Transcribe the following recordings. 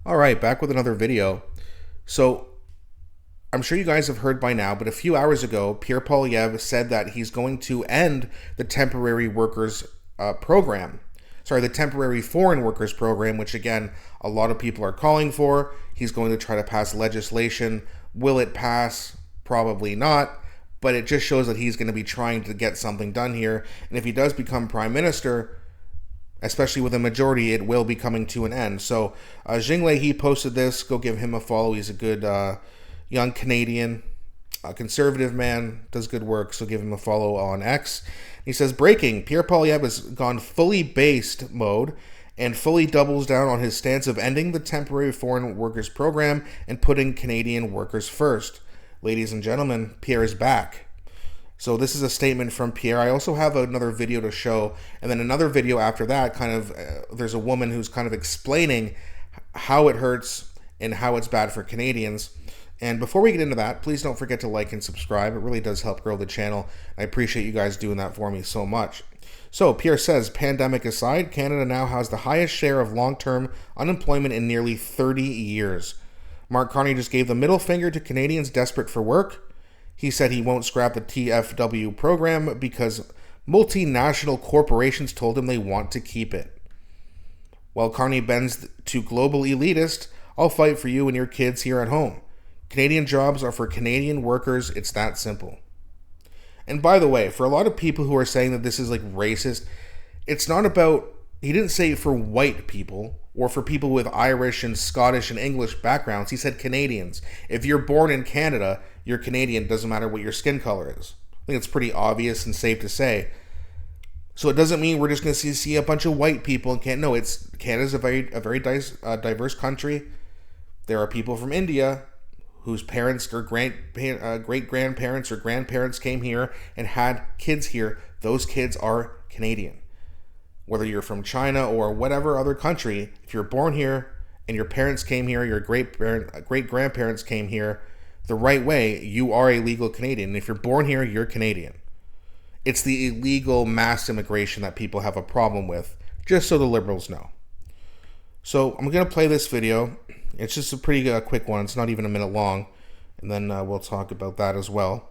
All right, back with another video. So I'm sure you guys have heard by now, but a few hours ago, Pierre Poilievre said that he's going to end the temporary workers program. Sorry, the temporary foreign workers program, which again, a lot of people are calling for. He's going to try to pass legislation. Will it pass? Probably not. But it just shows that he's going to be trying to get something done here. And if he does become prime minister, especially with a majority, it will be coming to an end. So Jingle, he posted this. Go give him a follow. He's a good young Canadian, conservative man, does good work. So give him a follow on X. He says, breaking, Pierre Poilievre has gone fully based mode and fully doubles down on his stance of ending the temporary foreign workers program and putting Canadian workers first. Ladies and gentlemen, Pierre is back. So this is a statement from Pierre. I also have another video to show, and then another video after that, there's a woman who's kind of explaining how it hurts and how it's bad for Canadians. And before we get into that, please don't forget to like and subscribe. It really does help grow the channel. I appreciate you guys doing that for me so much. So Pierre says, pandemic aside, Canada now has the highest share of long-term unemployment in nearly 30 years. Markcarney just gave the middle finger to Canadians desperate for work. He said he won't scrap the TFW program because multinational corporations told him they want to keep it. While Carney bends to global elitist, I'll fight for you and your kids here at home. Canadian jobs are for Canadian workers. It's that simple. And by the way, for a lot of people who are saying that this is like racist, it's not about, he didn't say for white people or for people with Irish and Scottish and English backgrounds. He said Canadians. If you're born in Canada, you're Canadian. Doesn't matter what your skin color is. I think it's pretty obvious and safe to say. So it doesn't mean we're just going to see a bunch of white people in Canada. No, Canada's a very diverse country. There are people from India whose parents or great-grandparents or grandparents came here and had kids here. Those kids are Canadian. Whether you're from China or whatever other country, if you're born here and your parents came here, your great-grandparents came here the right way, you are a legal Canadian. And if you're born here, you're Canadian. It's the illegal mass immigration that people have a problem with, just so the Liberals know. So I'm going to play this video. It's just a pretty quick one. It's not even a minute long. And then we'll talk about that as well.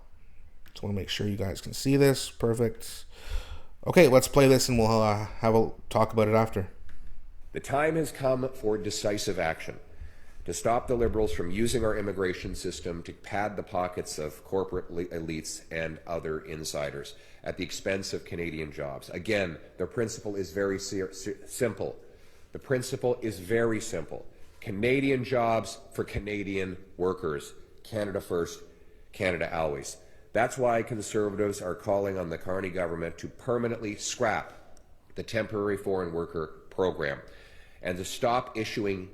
Just want to make sure you guys can see this. Perfect. Okay, let's play this and we'll have a talk about it after. The time has come for decisive action to stop the Liberals from using our immigration system to pad the pockets of corporate elites and other insiders at the expense of Canadian jobs. Again, the principle is very simple. The principle is very simple. Canadian jobs for Canadian workers. Canada first, Canada always. That's why Conservatives are calling on the Carney government to permanently scrap the temporary foreign worker program and to stop issuing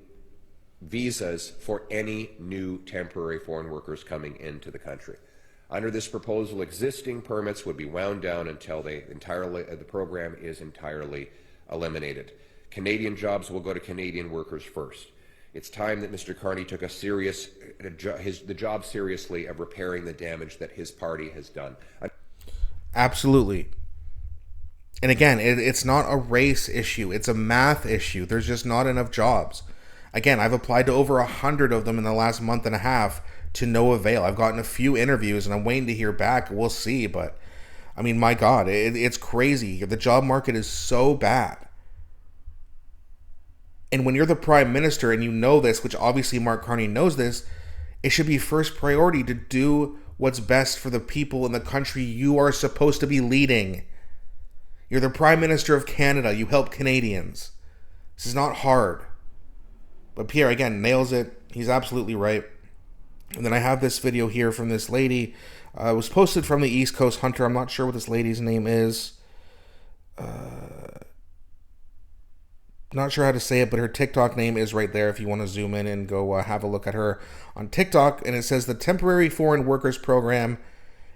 visas for any new temporary foreign workers coming into the country. Under this proposal, existing permits would be wound down until the program is entirely eliminated. Canadian jobs will go to Canadian workers first. It's time that Mr. Carney took the job seriously of repairing the damage that his party has done. Absolutely. And again, it's not a race issue. It's a math issue. There's just not enough jobs. Again, I've applied to over 100 of them in the last month and a half to no avail. I've gotten a few interviews and I'm waiting to hear back. We'll see. But, I mean, my God, it's crazy. The job market is so bad. And when you're the prime minister and you know this, which obviously Mark Carney knows this, it should be first priority to do what's best for the people in the country you are supposed to be leading. You're the prime minister of Canada. You help Canadians. This is not hard. But Pierre, again, nails it. He's absolutely right. And then I have this video here from this lady. It was posted from the East Coast Hunter. I'm not sure what this lady's name is. Not sure how to say it, but her TikTok name is right there if you want to zoom in and go have a look at her on TikTok. And it says the temporary foreign workers program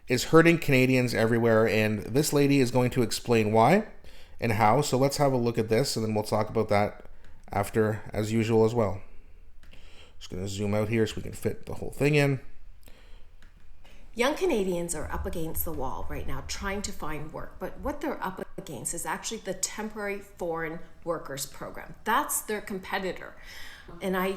is hurting Canadians everywhere. And this lady is going to explain why and how. So let's have a look at this and then we'll talk about that after, as usual, as well. Just going to zoom out here so we can fit the whole thing in. Young Canadians are up against the wall right now trying to find work, but what they're up against is actually the temporary foreign workers program. That's their competitor. And I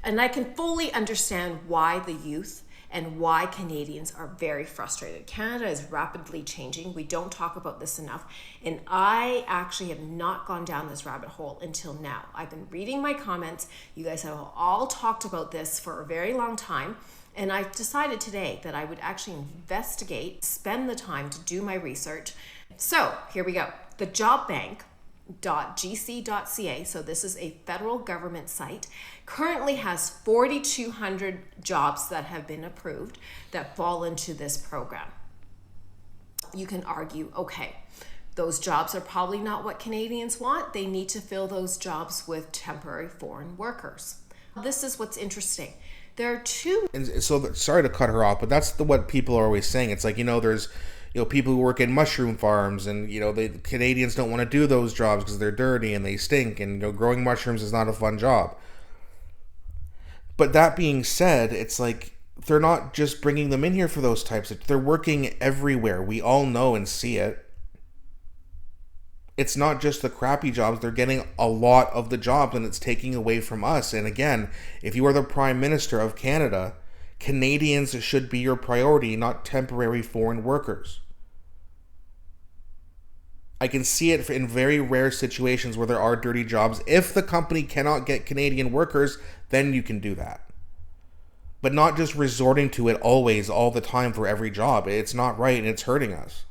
And I can fully understand why the youth and why Canadians are very frustrated. Canada is rapidly changing. We don't talk about this enough. And I actually have not gone down this rabbit hole until now. I've been reading my comments. You guys have all talked about this for a very long time. And I decided today that I would actually investigate, spend the time to do my research. So here we go. The jobbank.gc.ca, so this is a federal government site, currently has 4,200 jobs that have been approved that fall into this program. You can argue, okay, those jobs are probably not what Canadians want. They need to fill those jobs with temporary foreign workers. This is what's interesting. There are two. And so, sorry to cut her off, but that's what people are always saying. It's like, there's, people who work in mushroom farms, and, the Canadians don't want to do those jobs because they're dirty and they stink, and, growing mushrooms is not a fun job. But that being said, it's like, they're not just bringing them in here for those types of, they're working everywhere. We all know and see it. It's not just the crappy jobs. They're getting a lot of the jobs, and it's taking away from us. And again, if you are the Prime Minister of Canada, Canadians should be your priority, not temporary foreign workers. I can see it in very rare situations where there are dirty jobs. If the company cannot get Canadian workers, then you can do that. But not just resorting to it always, all the time for every job. It's not right, and it's hurting us.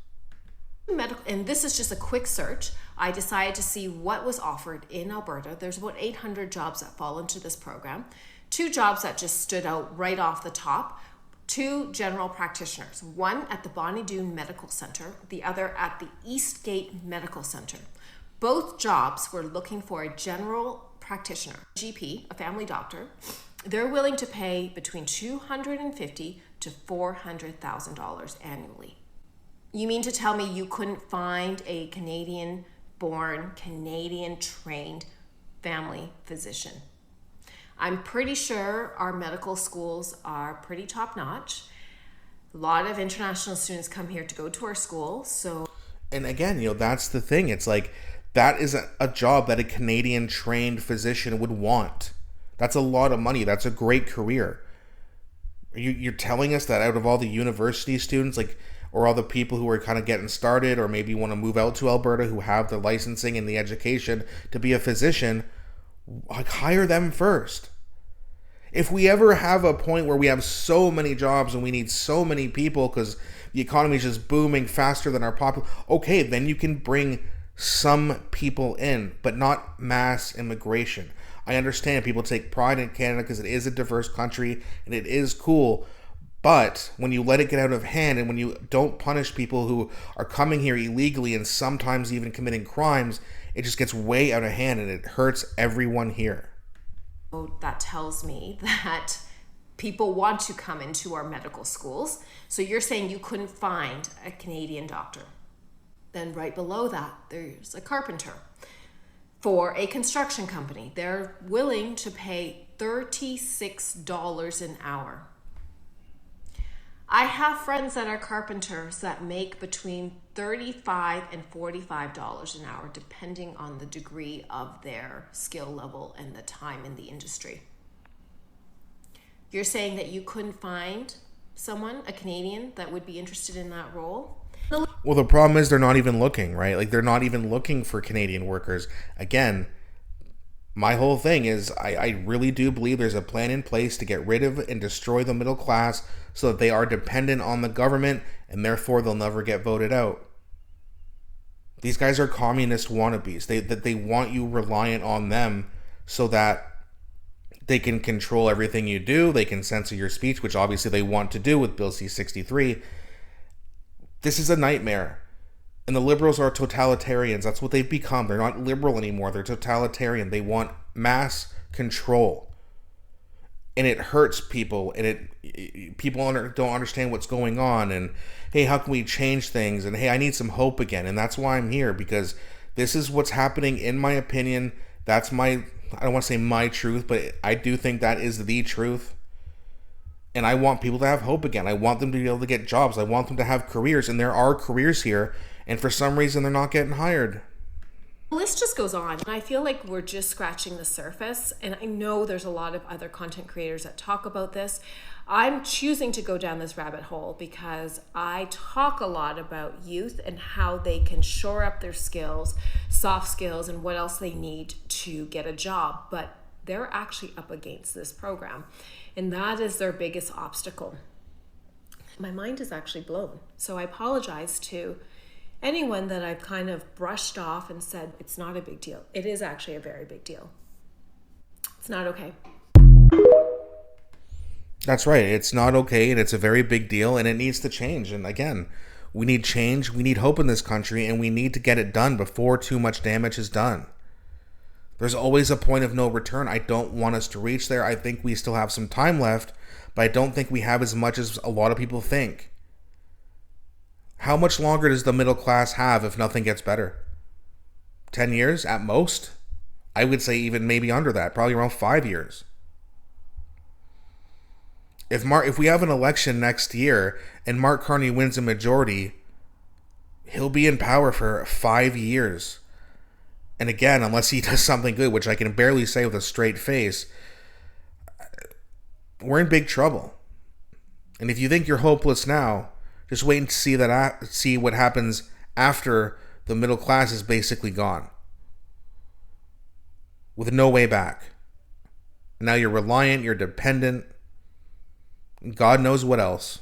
And this is just a quick search. I decided to see what was offered in Alberta. There's about 800 jobs that fall into this program. 2 jobs that just stood out right off the top. 2 general practitioners. One at the Bonnie Doon Medical Center, the other at the Eastgate Medical Center. Both jobs were looking for a general practitioner, GP, a family doctor. They're willing to pay between $250,000 to $400,000 annually. You mean to tell me you couldn't find a Canadian-born, Canadian-trained family physician? I'm pretty sure our medical schools are pretty top-notch. A lot of international students come here to go to our school, so... And again, that's the thing. It's like, that is a job that a Canadian-trained physician would want. That's a lot of money. That's a great career. You're telling us that out of all the university students, or all the people who are kind of getting started, or maybe want to move out to Alberta, who have the licensing and the education to be a physician, hire them first. If we ever have a point where we have so many jobs and we need so many people because the economy is just booming faster than our population, okay, then you can bring some people in, but not mass immigration. I understand people take pride in Canada because it is a diverse country and it is cool. But when you let it get out of hand, and when you don't punish people who are coming here illegally and sometimes even committing crimes, it just gets way out of hand, and it hurts everyone here. That tells me that people want to come into our medical schools. So you're saying you couldn't find a Canadian doctor. Then right below that, there's a carpenter. For a construction company, they're willing to pay $36 an hour. I have friends that are carpenters that make between $35 and $45 an hour, depending on the degree of their skill level and the time in the industry. You're saying that you couldn't find someone, a Canadian, that would be interested in that role? Well, the problem is they're not even looking, right? They're not even looking for Canadian workers. Again, my whole thing is I really do believe there's a plan in place to get rid of and destroy the middle class so that they are dependent on the government and therefore they'll never get voted out. These guys are communist wannabes. They want you reliant on them so that they can control everything you do. They can censor your speech, which obviously they want to do with Bill C-63. This is a nightmare. And the liberals are totalitarians. That's what they've become. They're not liberal anymore. They're totalitarian. They want mass control. And it hurts people. And people don't understand what's going on. And, hey, how can we change things? And, hey, I need some hope again. And that's why I'm here. Because this is what's happening, in my opinion. That's I don't want to say my truth, but I do think that is the truth. And I want people to have hope again. I want them to be able to get jobs. I want them to have careers. And there are careers here. And for some reason, they're not getting hired. The list just goes on. I feel like we're just scratching the surface, and I know there's a lot of other content creators that talk about this. I'm choosing to go down this rabbit hole because I talk a lot about youth and how they can shore up their skills, soft skills, and what else they need to get a job. But they're actually up against this program, and that is their biggest obstacle. My mind is actually blown. So I apologize to anyone that I've kind of brushed off and said it's not a big deal. It is actually a very big deal. It's not okay. That's right. It's not okay, and it's a very big deal, and it needs to change. And again, we need change, we need hope in this country, and we need to get it done before too much damage is done. There's always a point of no return. I don't want us to reach there. I think we still have some time left, but I don't think we have as much as a lot of people think. How much longer does the middle class have if nothing gets better? 10 years at most? I would say even maybe under that, probably around 5 years. If we have an election next year and Mark Carney wins a majority, he'll be in power for 5 years. And again, unless he does something good, which I can barely say with a straight face, we're in big trouble. And if you think you're hopeless now, just wait and see what happens after the middle class is basically gone, with no way back. Now you're reliant, you're dependent, God knows what else.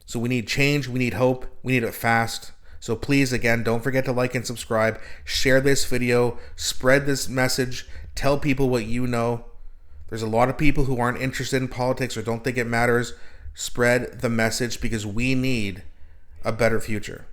So we need change, we need hope, we need it fast. So please, again, don't forget to like and subscribe, share this video, spread this message, tell people what you know. There's a lot of people who aren't interested in politics or don't think it matters. Spread the message because we need a better future.